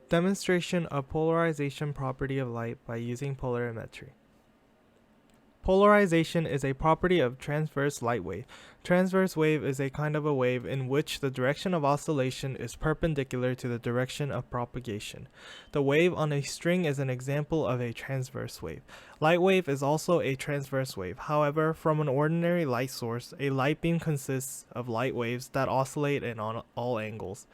Demonstration of polarization property of light by using polarimetry. Polarization is a property of transverse light wave. Transverse wave is a kind of a wave in which the direction of oscillation is perpendicular to the direction of propagation. The wave on a string is an example of a transverse wave. Light wave is also a transverse wave. However, from an ordinary light source, a light beam consists of light waves that oscillate in all angles.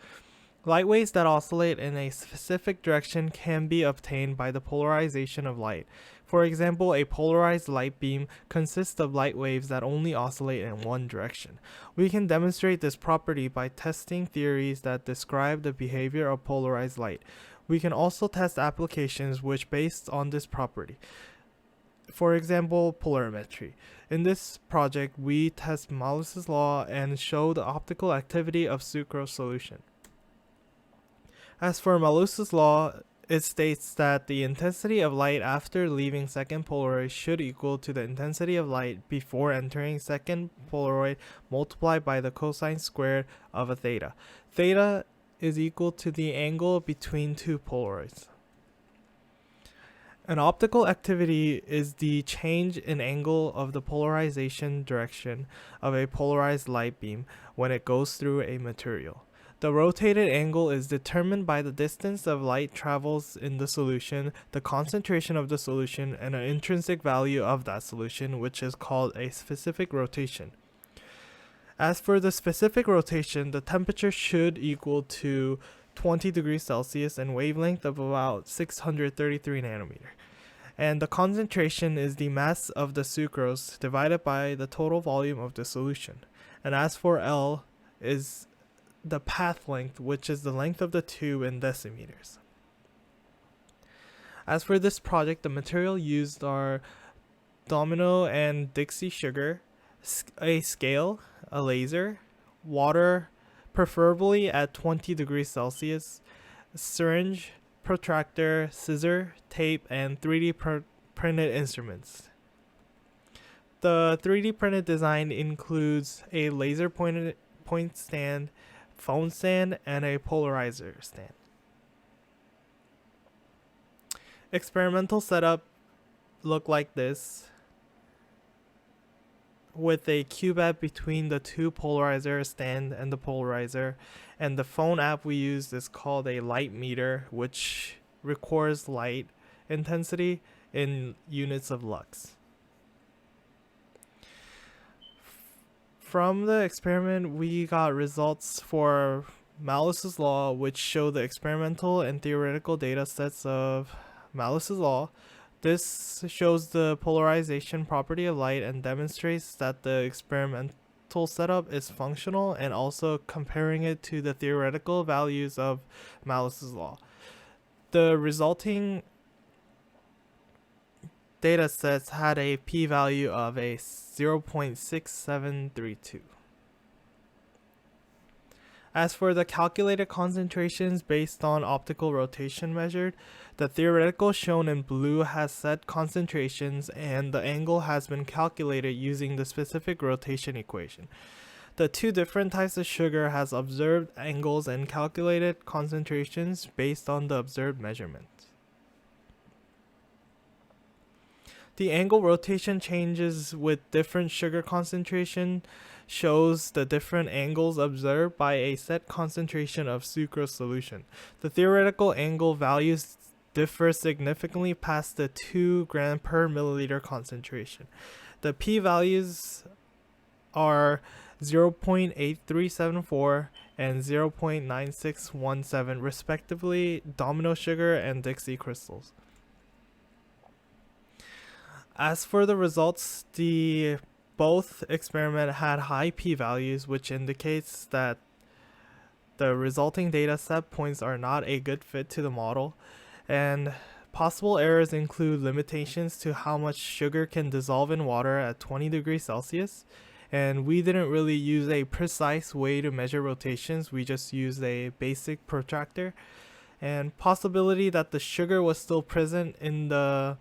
Light waves that oscillate in a specific direction can be obtained by the polarization of light. For example, a polarized light beam consists of light waves that only oscillate in one direction. We can demonstrate this property by testing theories that describe the behavior of polarized light. We can also test applications which based on this property. For example, polarimetry. In this project, we test Malus's law and show the optical activity of sucrose solution. As for Malus's law, it states that the intensity of light after leaving second Polaroid should equal to the intensity of light before entering second Polaroid multiplied by the cosine squared of a theta. Theta is equal to the angle between two Polaroids. An optical activity is the change in angle of the polarization direction of a polarized light beam when it goes through a material. The rotated angle is determined by the distance of light travels in the solution, the concentration of the solution, and an intrinsic value of that solution, which is called a specific rotation. As for the specific rotation, the temperature should equal to 20 degrees Celsius and wavelength of about 633 nanometer. And the concentration is the mass of the sucrose divided by the total volume of the solution. And as for L is the path length, which is the length of the tube in decimeters. As for this project, the material used are domino and Dixie sugar, a scale, a laser, water, preferably at 20 degrees Celsius, a syringe, protractor, scissor, tape, and 3D printed instruments. The 3D printed design includes a laser point stand, phone stand, and a polarizer stand. Experimental setup looked like this, with a cubed between the two polarizer stand and the polarizer, and the phone app we used is called a light meter, which records light intensity in units of lux. From the experiment, we got results for Malus's law, which show the experimental and theoretical data sets of Malus's law. This shows the polarization property of light and demonstrates that the experimental setup is functional, and also comparing it to the theoretical values of Malus's law. The resulting data sets had a p-value of a 0.6732. As for the calculated concentrations based on optical rotation measured, the theoretical shown in blue has set concentrations, and the angle has been calculated using the specific rotation equation. The two different types of sugar has observed angles and calculated concentrations based on the observed measurements. The angle rotation changes with different sugar concentration shows the different angles observed by a set concentration of sucrose solution. The theoretical angle values differ significantly past the 2 gram per milliliter concentration. The p-values are 0.8374 and 0.9617 respectively, domino sugar and Dixie crystals. As for the results, both experiment had high p-values, which indicates that the resulting data set points are not a good fit to the model, and possible errors include limitations to how much sugar can dissolve in water at 20 degrees Celsius, and we didn't really use a precise way to measure rotations, we just used a basic protractor, and possibility that the sugar was still present in the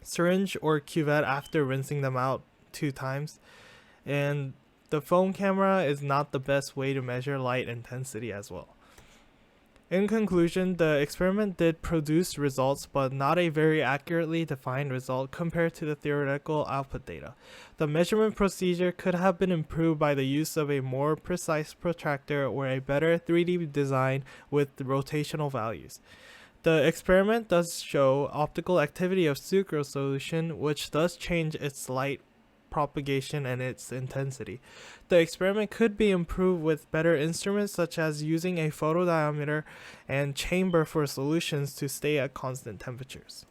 syringe or cuvette after rinsing them out 2 times, and the phone camera is not the best way to measure light intensity as well. In conclusion, the experiment did produce results, but not a very accurately defined result compared to the theoretical output data. The measurement procedure could have been improved by the use of a more precise protractor or a better 3D design with rotational values. The experiment does show optical activity of sucrose solution, which does change its light propagation and its intensity. The experiment could be improved with better instruments such as using a photodiometer and chamber for solutions to stay at constant temperatures.